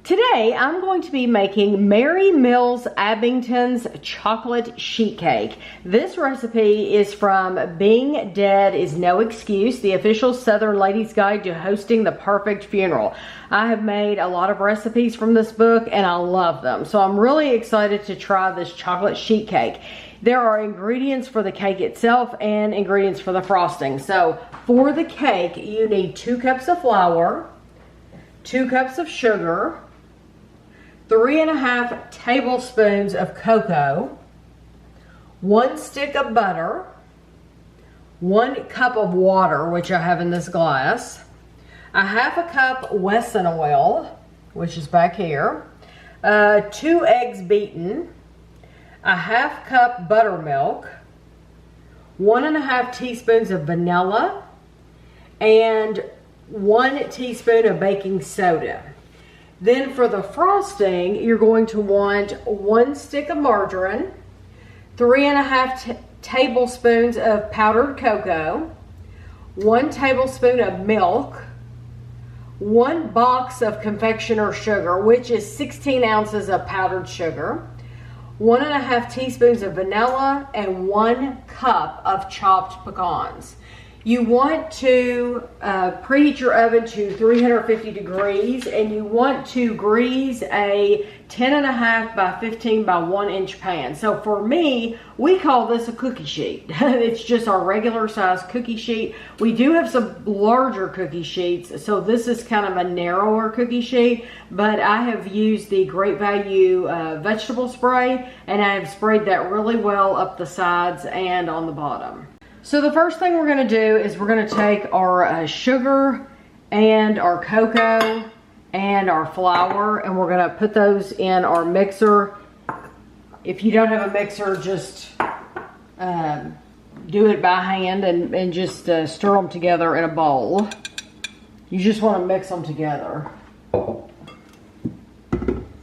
Today, I'm going to be making Mary Mills Abington's chocolate sheet cake. This recipe is from Being Dead is No Excuse, the official Southern Ladies Guide to Hosting the Perfect Funeral. I have made a lot of recipes from this book and I love them. So I'm really excited to try this chocolate sheet cake. There are ingredients for the cake itself and ingredients for the frosting. So for the cake, you need 2 cups of flour, 2 cups of sugar, 3½ tablespoons of cocoa, 1 stick of butter, 1 cup of water, which I have in this glass, 1/2 cup Wesson oil, which is back here, 2 eggs beaten, 1/2 cup buttermilk, 1½ teaspoons of vanilla, and 1 teaspoon of baking soda. Then for the frosting, you're going to want 1 stick of margarine, 3½ tablespoons of powdered cocoa, 1 tablespoon of milk, 1 box of confectioner sugar, which is 16 ounces of powdered sugar, 1½ teaspoons of vanilla, and 1 cup of chopped pecans. You want to preheat your oven to 350 degrees and you want to grease a 10½ by 15 by 1 inch pan. So for me, we call this a cookie sheet. It's just our regular size cookie sheet. We do have some larger cookie sheets, so this is kind of a narrower cookie sheet, but I have used the Great Value vegetable spray and I have sprayed that really well up the sides and on the bottom. So the first thing we're going to do is we're going to take our sugar and our cocoa and our flour and we're going to put those in our mixer. If you don't have a mixer, just do it by hand and just stir them together in a bowl. You just want to mix them together.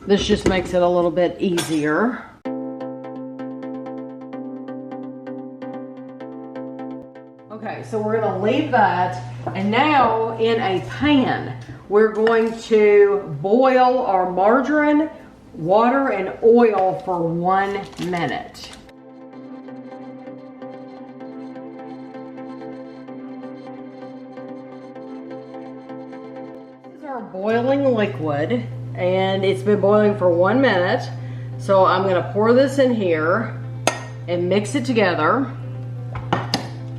This just makes it a little bit easier. Okay, so we're going to leave that, and now in a pan, we're going to boil our margarine, water, and oil for 1 minute. This is our boiling liquid, and it's been boiling for 1 minute, so I'm going to pour this in here and mix it together.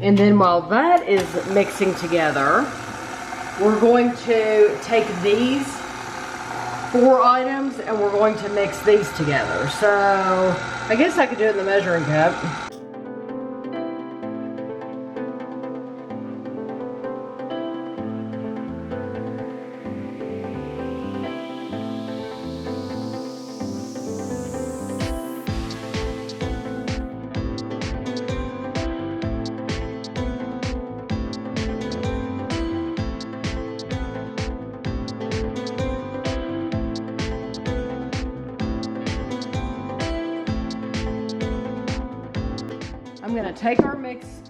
And then while that is mixing together, we're going to take these 4 items and we're going to mix these together. So I guess I could do it in the measuring cup. I'm going to take our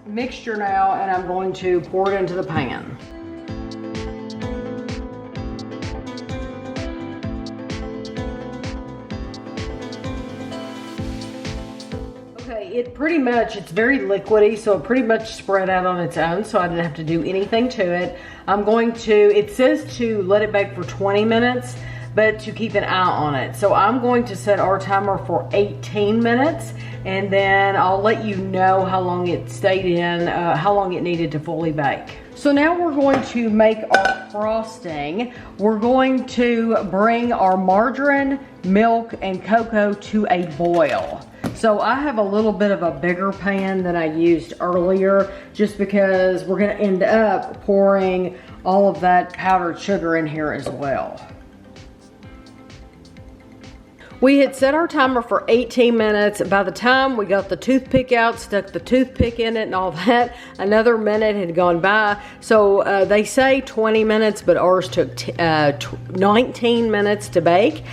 mixture now and I'm going to pour it into the pan. Okay, it's very liquidy, so it pretty much spread out on its own, so I didn't have to do anything to it. It says to let it bake for 20 minutes, but to keep an eye on it. So I'm going to set our timer for 18 minutes. And then I'll let you know how long it stayed in, how long it needed to fully bake. So now we're going to make our frosting. We're going to bring our margarine, milk, and cocoa to a boil. So I have a little bit of a bigger pan than I used earlier, just because we're going to end up pouring all of that powdered sugar in here as well. We had set our timer for 18 minutes. By the time we got the toothpick out, stuck the toothpick in it and all that, another minute had gone by. So they say 20 minutes, but ours took 19 minutes to bake.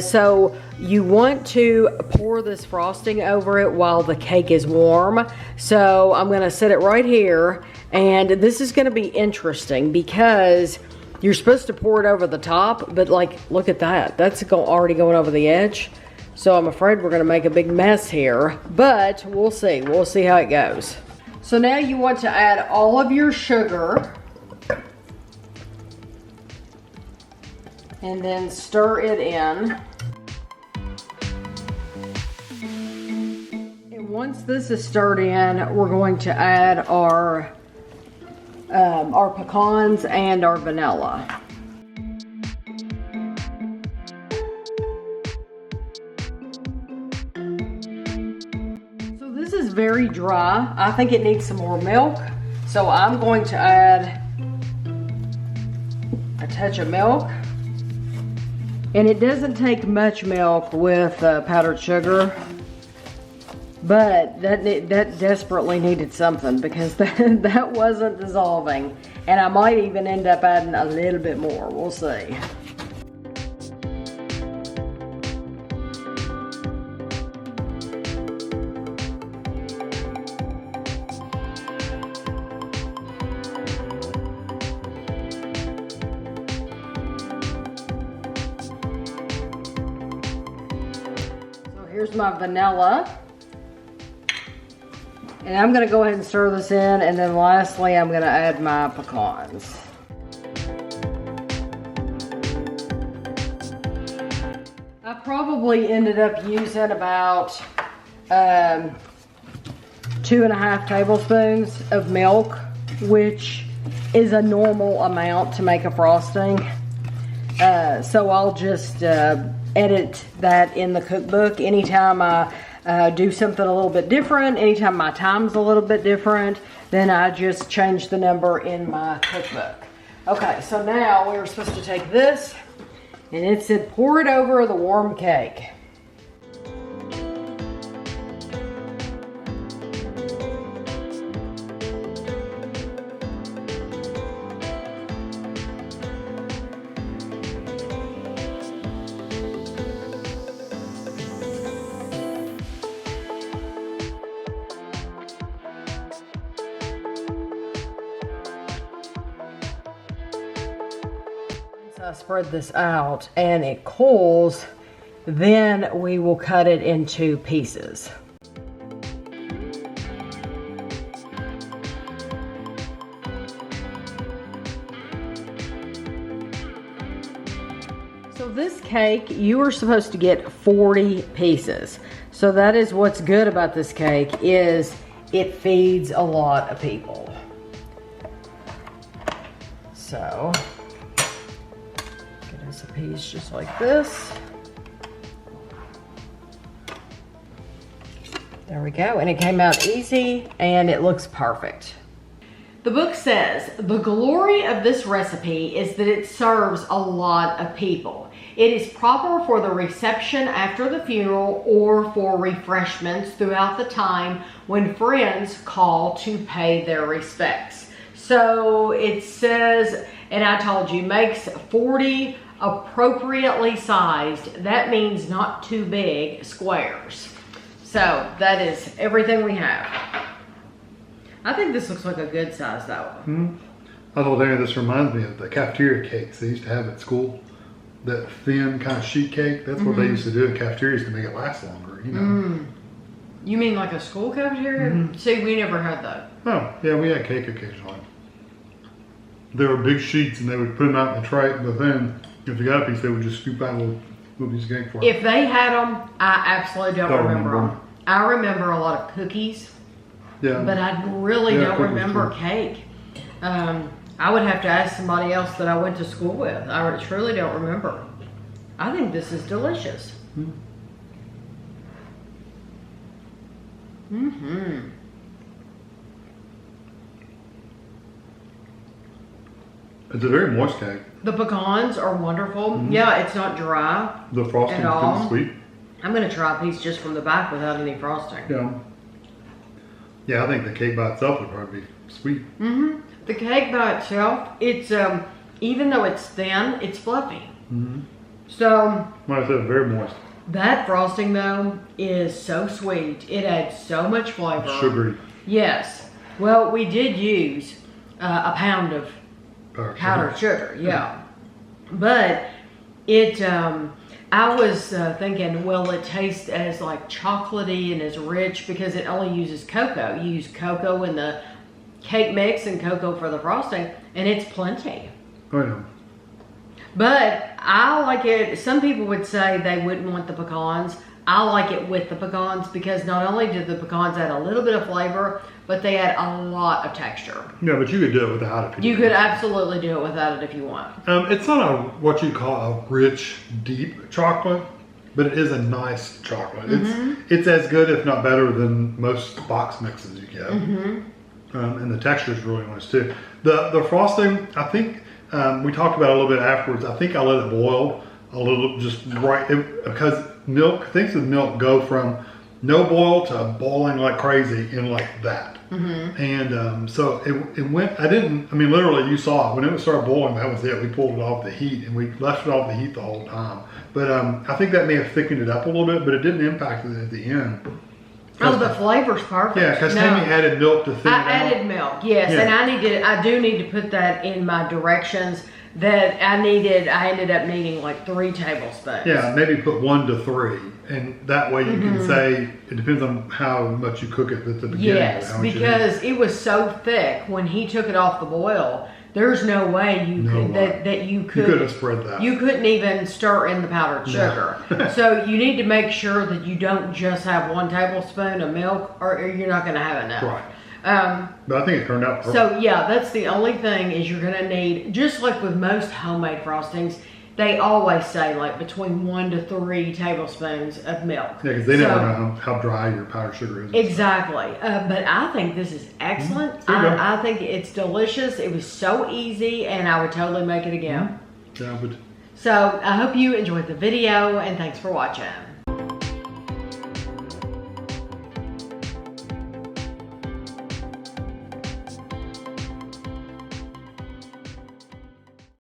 So you want to pour this frosting over it while the cake is warm. So I'm gonna set it right here, and this is gonna be interesting because You're supposed to pour it over the top, but like, look at that. That's already going over the edge. So I'm afraid we're gonna make a big mess here, but we'll see. We'll see how it goes. So now you want to add all of your sugar and then stir it in. And once this is stirred in, we're going to add our pecans and our vanilla. So this is very dry. I think it needs some more milk. So I'm going to add a touch of milk. And it doesn't take much milk with powdered sugar. But that desperately needed something because that wasn't dissolving. And I might even end up adding a little bit more. We'll see. So here's my vanilla. And I'm gonna go ahead and stir this in, and then lastly, I'm gonna add my pecans. I probably ended up using about 2.5 tablespoons of milk, which is a normal amount to make a frosting. So I'll just edit that in the cookbook anytime I do something a little bit different. Anytime my time's a little bit different, then I just change the number in my cookbook. Okay, so now we were supposed to take this, and it said pour it over the warm cake. I spread this out and it cools, then we will cut it into pieces. So this cake, you are supposed to get 40 pieces. So that is what's good about this cake, is it feeds a lot of people. So a piece just like this. There we go, and it came out easy and it looks perfect. The book says the glory of this recipe is that it serves a lot of people. It is proper for the reception after the funeral or for refreshments throughout the time when friends call to pay their respects. So it says, and I told you, makes 40 appropriately sized. That means not too big squares. So that is everything we have. I think this looks like a good size though. I told Dana, this reminds me of the cafeteria cakes they used to have at school. That thin kind of sheet cake. That's what they used to do at cafeterias to make it last longer, you know. You mean like a school cafeteria? See, we never had that. Oh, yeah, we had cake occasionally. They were big sheets and they would put them out in the tray, but then if you got a piece, they would just scoop out a little piece of cake for you. If they had them, I absolutely don't remember them. I remember a lot of cookies, but I really don't remember cake. I would have to ask somebody else that I went to school with. I truly don't remember. I think this is delicious. It's a very moist cake. The pecans are wonderful. Yeah, it's not dry. The frosting is sweet. I'm going to try a piece just from the back without any frosting. Yeah, I think the cake by itself would probably be sweet. The cake by itself, it's even though it's thin, it's fluffy. So, like I said, very moist. That frosting though is so sweet. It adds so much flavor. Sugary. Yes. Well, we did use a pound of powdered sugar, yeah. But it, I was thinking, will it taste as like chocolatey and as rich because it only uses cocoa. You use cocoa in the cake mix and cocoa for the frosting, and it's plenty. Oh, yeah. But I like it. Some people would say they wouldn't want the pecans. I like it with the pecans because not only do the pecans add a little bit of flavor, but they add a lot of texture. Yeah, but you could do it without it. You could absolutely do it without it if you want. It's not a what you call a rich, deep chocolate, but it is a nice chocolate. It's as good, if not better, than most box mixes you get. And the texture is really nice too. The frosting, I think we talked about it a little bit afterwards. I think I let it boil a little, just right, because things with milk go from no boil to boiling like crazy in like that. And so it went, literally you saw it. When it started boiling, that was it. We pulled it off the heat and we left it off the heat the whole time. But I think that may have thickened it up a little bit, but it didn't impact it at the end. Oh, the flavor's perfect. Yeah, because Tammy added milk to thin it out. I added milk, yes. Yeah. And I do need to put that in my directions that I ended up needing like 3 tablespoons. Yeah, maybe put 1 to 3. And that way you can say, it depends on how much you cook it at the beginning. Yes, because it was so thick when he took it off the boil. There's no way you could have spread that. You couldn't even stir in the powdered sugar. So you need to make sure that you don't just have 1 tablespoon of milk, or you're not going to have enough. Right. But I think it turned out perfect. So yeah, that's the only thing is you're going to need, just like with most homemade frostings, they always say like between 1 to 3 tablespoons of milk. Yeah, because they never know how dry your powdered sugar is. Exactly. But I think this is excellent. I think it's delicious. It was so easy, and I would totally make it again. Yeah, So I hope you enjoyed the video, and thanks for watching.